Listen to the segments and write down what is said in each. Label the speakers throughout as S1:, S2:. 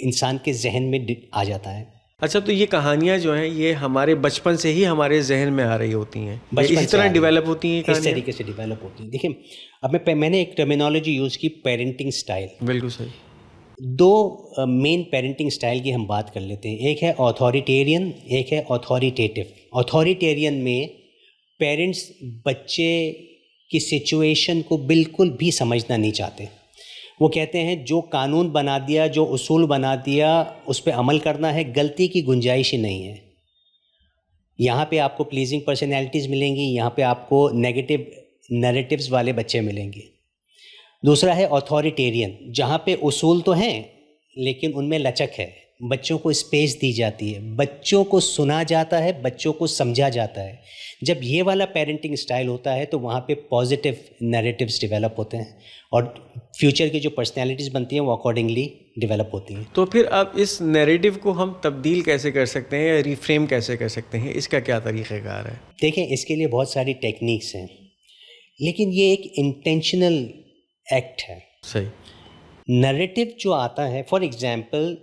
S1: انسان کے ذہن میں آ جاتا ہے.
S2: اچھا، تو یہ کہانیاں جو ہیں یہ ہمارے بچپن سے ہی ہمارے ذہن میں آ رہی ہوتی ہیں، اسی طرح ڈیولپ ہوتی ہیں
S1: اس طریقے سے ڈیولپ ہوتی ہیں. دیکھیں اب میں نے ایک ٹرمینالوجی یوز کی پیرنٹنگ سٹائل.
S2: بالکل صحیح.
S1: دو مین پیرنٹنگ سٹائل کی ہم بات کر لیتے ہیں. ایک ہے اتھارٹیرین، ایک ہے اتھارٹیٹیو. اتھارٹیرین میں پیرنٹس بچے کی سچویشن کو بالکل بھی سمجھنا نہیں چاہتے. وہ کہتے ہیں جو قانون بنا دیا، جو اصول بنا دیا اس پہ عمل کرنا ہے، غلطی کی گنجائش ہی نہیں ہے. یہاں پہ آپ کو پلیزنگ پرسنالٹیز ملیں گی، یہاں پہ آپ کو نیگیٹو نیریٹیوز والے بچے ملیں گے. دوسرا ہے اتھارٹیرین، جہاں پہ اصول تو ہیں لیکن ان میں لچک ہے، بچوں کو اسپیس دی جاتی ہے، بچوں کو سنا جاتا ہے، بچوں کو سمجھا جاتا ہے. جب یہ والا پیرنٹنگ سٹائل ہوتا ہے تو وہاں پہ پازیٹیو نیریٹیوز ڈیولپ ہوتے ہیں اور فیوچر کی جو پرسنالٹیز بنتی ہیں وہ اکارڈنگلی ڈیولپ ہوتی ہیں.
S2: تو پھر اب اس نیریٹو کو ہم تبدیل کیسے کر سکتے ہیں یا ریفریم کیسے کر سکتے ہیں؟ اس کا کیا طریقہ کار ہے؟
S1: دیکھیں اس کے لیے بہت ساری ٹیکنیکس ہیں، لیکن یہ ایک انٹینشنل ایکٹ ہے.
S2: صحیح.
S1: نریٹو جو آتا ہے، فار ایگزامپل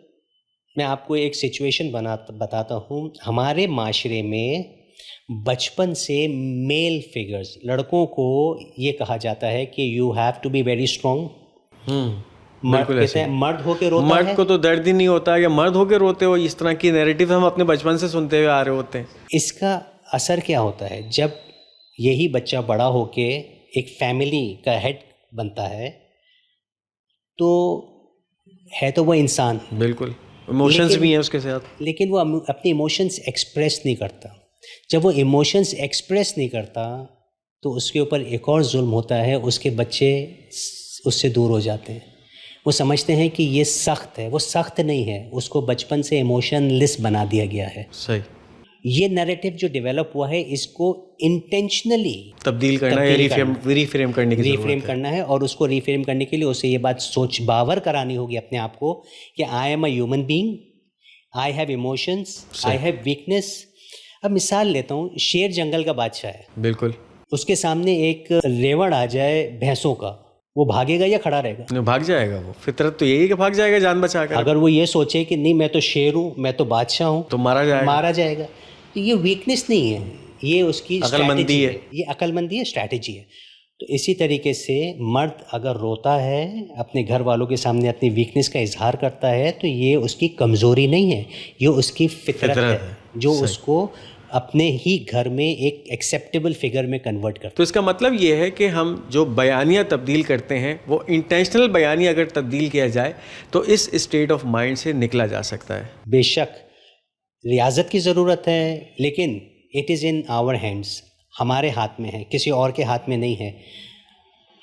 S1: میں آپ کو ایک سچویشن بتاتا ہوں. ہمارے معاشرے میں بچپن سے میل فگرز، لڑکوں کو یہ کہا جاتا ہے کہ you have to be very strong. کہتے ہیں مرد ہو کے روتا ہے،
S2: مرد کو تو درد ہی نہیں ہوتا، یا مرد ہو کے روتے ہو. اس طرح کی نیریٹو ہم اپنے بچپن سے سنتے ہوئے آ رہے ہوتے ہیں.
S1: اس کا اثر کیا ہوتا ہے جب یہی بچہ بڑا ہو کے ایک فیملی کا ہیڈ بنتا ہے تو ہے تو وہ انسان،
S2: بالکل ایموشنز بھی ہیں اس کے ساتھ،
S1: لیکن وہ اپنے ایموشنز ایکسپریس نہیں کرتا. جب وہ ایموشنز ایکسپریس نہیں کرتا تو اس کے اوپر ایک اور ظلم ہوتا ہے، اس کے بچے اس سے دور ہو جاتے ہیں. وہ سمجھتے ہیں کہ یہ سخت ہے، وہ سخت نہیں ہے، اس کو بچپن سے ایموشن لیس بنا دیا گیا ہے.
S2: صحیح.
S1: یہ نیریٹو جو ڈیولپ ہوا ہے اس کو انٹینشنلی
S2: تبدیل کرنا ہے، ریفریم کرنے کی ضرورت ہے.
S1: ریفریم کرنا ہے، اور اس کو ریفریم کرنے کے لیے اسے یہ بات سوچ باور کرانی ہوگی اپنے آپ کو کہ I am a human being, I have emotions, I have weakness. اب مثال لیتا ہوں، شیر جنگل کا بادشاہ ہے،
S2: بالکل.
S1: اس کے سامنے ایک ریوڑ آ جائے بھینسوں کا، وہ بھاگے گا یا کھڑا رہے گا؟
S2: بھاگ جائے گا. وہ فطرت تو یہی کہ بھاگ جائے گا جان بچا کر.
S1: اگر وہ یہ سوچے کہ نہیں میں تو شیر ہوں، میں تو بادشاہ ہوں،
S2: تو مارا جائے گا.
S1: تو یہ ویکنیس نہیں ہے، یہ اس کی
S2: عقل مندی ہے،
S1: یہ عقل مندی ہے، اسٹریٹجی ہے. تو اسی طریقے سے مرد اگر روتا ہے، اپنے گھر والوں کے سامنے اپنی ویکنیس کا اظہار کرتا ہے تو یہ اس کی کمزوری نہیں ہے، یہ اس کی فطرت ہے جو اس کو اپنے ہی گھر میں ایک ایکسیپٹیبل فگر میں کنورٹ کرتا ہے.
S2: تو اس کا مطلب یہ ہے کہ ہم جو بیانیہ تبدیل کرتے ہیں وہ انٹینشنل بیانیہ اگر تبدیل کیا جائے تو اس اسٹیٹ آف مائنڈ سے نکلا جا سکتا ہے.
S1: بے شک ریاضت کی ضرورت ہے، لیکن it is in our hands, ہمارے ہاتھ میں ہے، کسی اور کے ہاتھ میں نہیں ہے.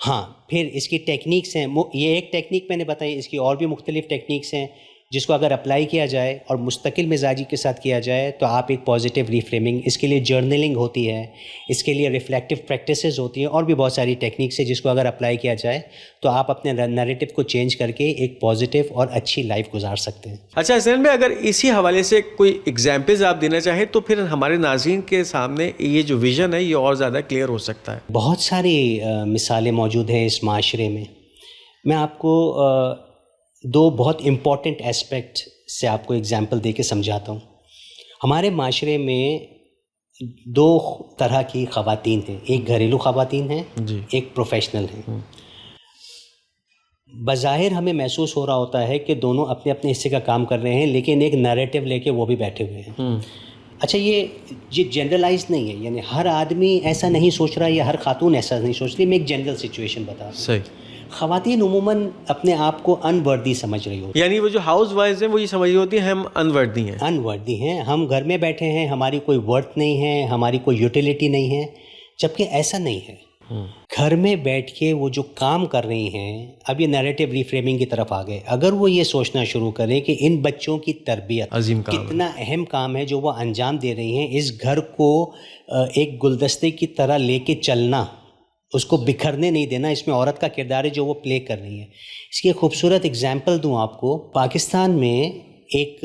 S1: ہاں پھر اس کی ٹیکنیکس ہیں، یہ ایک ٹیکنیک میں نے بتائی، اس کی اور بھی مختلف ٹیکنیکس ہیں جس کو اگر اپلائی کیا جائے اور مستقل مزاجی کے ساتھ کیا جائے تو آپ ایک پازیٹیو ریفریمنگ، اس کے لیے جرنلنگ ہوتی ہے، اس کے لیے ریفلیکٹیو پریکٹسز ہوتی ہیں، اور بھی بہت ساری ٹیکنیکس ہیں جس کو اگر اپلائی کیا جائے تو آپ اپنے نیریٹو کو چینج کر کے ایک پازیٹیو اور اچھی لائف گزار سکتے ہیں.
S2: اچھا حسین بھائی، اگر اسی حوالے سے کوئی ایگزامپلز آپ دینا چاہیں تو پھر ہمارے ناظرین کے سامنے یہ جو ویژن ہے یہ اور زیادہ کلیئر ہو سکتا ہے.
S1: بہت ساری مثالیں موجود ہیں اس معاشرے میں. میں آپ کو دو بہت امپورٹنٹ ایسپیکٹ سے آپ کو اگزامپل دے کے سمجھاتا ہوں. ہمارے معاشرے میں دو طرح کی خواتین ہیں، ایک گھریلو خواتین ہیں، ایک پروفیشنل ہیں. بظاہر ہمیں محسوس ہو رہا ہوتا ہے کہ دونوں اپنے اپنے حصے کا کام کر رہے ہیں، لیکن ایک نیریٹو لے کے وہ بھی بیٹھے ہوئے ہیں. اچھا یہ جنرلائز نہیں ہے، یعنی ہر آدمی ایسا نہیں سوچ رہا یا ہر خاتون ایسا نہیں سوچ رہی. میں ایک جنرل سچویشن بتا رہا ہوں.
S2: صحیح.
S1: خواتین عموماً اپنے آپ کو ان وردی سمجھ رہی ہوتی ہیں،
S2: یعنی وہ جو ہاؤس وائز ہیں وہ یہ سمجھ رہی ہوتی ہیں ہم ان وردی ہیں.
S1: ان وردی ہیں، ہم گھر میں بیٹھے ہیں، ہماری کوئی ورتھ نہیں ہے، ہماری کوئی یوٹیلیٹی نہیں ہے. جبکہ ایسا نہیں ہے. گھر میں بیٹھ کے وہ جو کام کر رہی ہیں، اب یہ نیریٹو ریفریمنگ کی طرف آ گئے. اگر وہ یہ سوچنا شروع کریں کہ ان بچوں کی تربیت
S2: عظیم کام
S1: کتنا اہم کام ہے جو وہ انجام دے رہی ہیں، اس گھر کو ایک گلدستے کی طرح لے کے چلنا، اس کو بکھرنے نہیں دینا، اس میں عورت کا کردار ہے جو وہ پلے کر رہی ہے. اس کی ایک خوبصورت اگزامپل دوں آپ کو. پاکستان میں ایک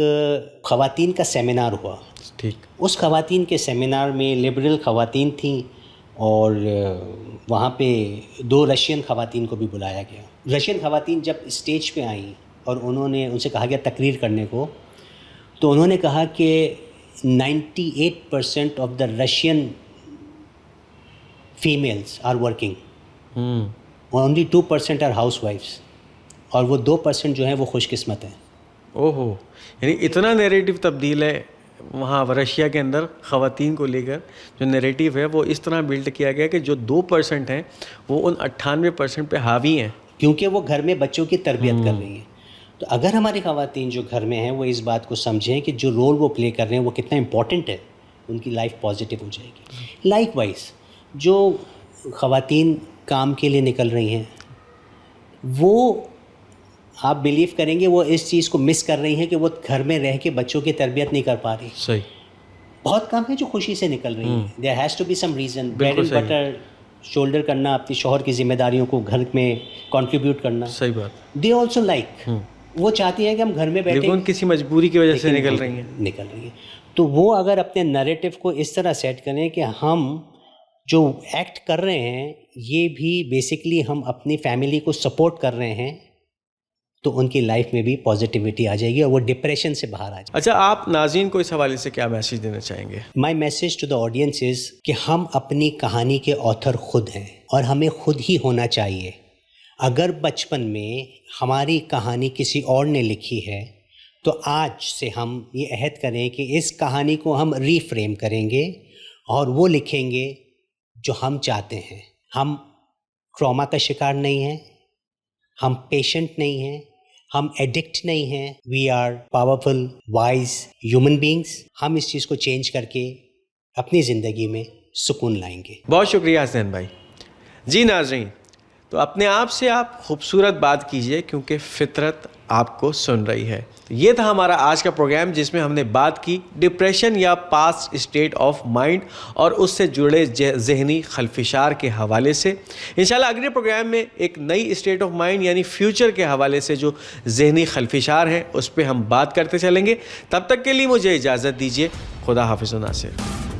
S1: خواتین کا سیمینار ہوا.
S2: ٹھیک.
S1: اس خواتین کے سیمینار میں لبرل خواتین تھیں اور وہاں پہ دو رشین خواتین کو بھی بلایا گیا. رشین خواتین جب اسٹیج پہ آئیں اور انہوں نے ان سے کہا گیا تقریر کرنے کو، تو انہوں نے کہا کہ 98% of the Russian females are working, only 2% are ہاؤس وائفس، اور وہ 2% جو ہیں وہ خوش قسمت ہیں.
S2: اوہو، یعنی اتنا نیریٹو تبدیل ہے وہاں رشیا کے اندر خواتین کو لے کر. جو نیریٹو ہے وہ اس طرح بلڈ کیا گیا کہ جو 2% ہیں وہ ان 98% پہ حاوی ہیں،
S1: کیونکہ وہ گھر میں بچوں کی تربیت کر رہی ہیں. تو اگر ہماری خواتین جو گھر میں ہیں وہ اس بات کو سمجھیں کہ جو رول وہ پلے کر رہے ہیں وہ کتنا امپورٹنٹ ہے، ان کی لائف پازیٹیو ہو جائے گی. لائک وائز جو خواتین کام کے لیے نکل رہی ہیں وہ آپ بلیو کریں گے وہ اس چیز کو مس کر رہی ہیں کہ وہ گھر میں رہ کے بچوں کی تربیت نہیں کر پا رہی.
S2: صحیح.
S1: بہت کام ہے جو خوشی سے نکل رہی ہیں. There has to be some reason. Bread and butter shoulder کرنا، اپنی شوہر کی ذمہ داریوں کو گھر میں کنٹریبیوٹ کرنا.
S2: صحیح بات.
S1: دے آلسو لائک، وہ چاہتی ہیں کہ ہم گھر میں بیٹھے،
S2: لیکن کسی مجبوری کی وجہ سے نکل رہی ہیں.
S1: تو وہ اگر اپنے نیریٹو کو اس طرح سیٹ کریں کہ ہم جو ایکٹ کر رہے ہیں یہ بھی بیسکلی ہم اپنی فیملی کو سپورٹ کر رہے ہیں، تو ان کی لائف میں بھی پازیٹیوٹی آ جائے گی اور وہ ڈپریشن سے باہر آ جائے.
S2: اچھا، آپ ناظرین کو اس حوالے سے کیا میسیج دینا چاہیں گے؟
S1: My message to the audience is کہ ہم اپنی کہانی کے آتھر خود ہیں اور ہمیں خود ہی ہونا چاہیے. اگر بچپن میں ہماری کہانی کسی اور نے لکھی ہے تو آج سے ہم یہ عہد کریں کہ اس کہانی کو ہم ری فریم کریں گے اور وہ لکھیں گے جو ہم چاہتے ہیں. ہم ٹراما کا شکار نہیں ہیں، ہم پیشنٹ نہیں ہیں، ہم ایڈکٹ نہیں ہیں. We are powerful wise human beings. ہم اس چیز کو چینج کر کے اپنی زندگی میں سکون لائیں گے.
S2: بہت شکریہ حسین بھائی. جی ناظرین، تو اپنے آپ سے آپ خوبصورت بات کیجئے کیونکہ فطرت آپ کو سن رہی ہے. یہ تھا ہمارا آج کا پروگرام جس میں ہم نے بات کی ڈپریشن یا پاسٹ اسٹیٹ آف مائنڈ اور اس سے جڑے ذہنی خلفشار کے حوالے سے. انشاءاللہ اگلے پروگرام میں ایک نئی اسٹیٹ آف مائنڈ یعنی فیوچر کے حوالے سے جو ذہنی خلفشار ہیں اس پہ ہم بات کرتے چلیں گے. تب تک کے لیے مجھے اجازت دیجیے. خدا حافظ و ناصر.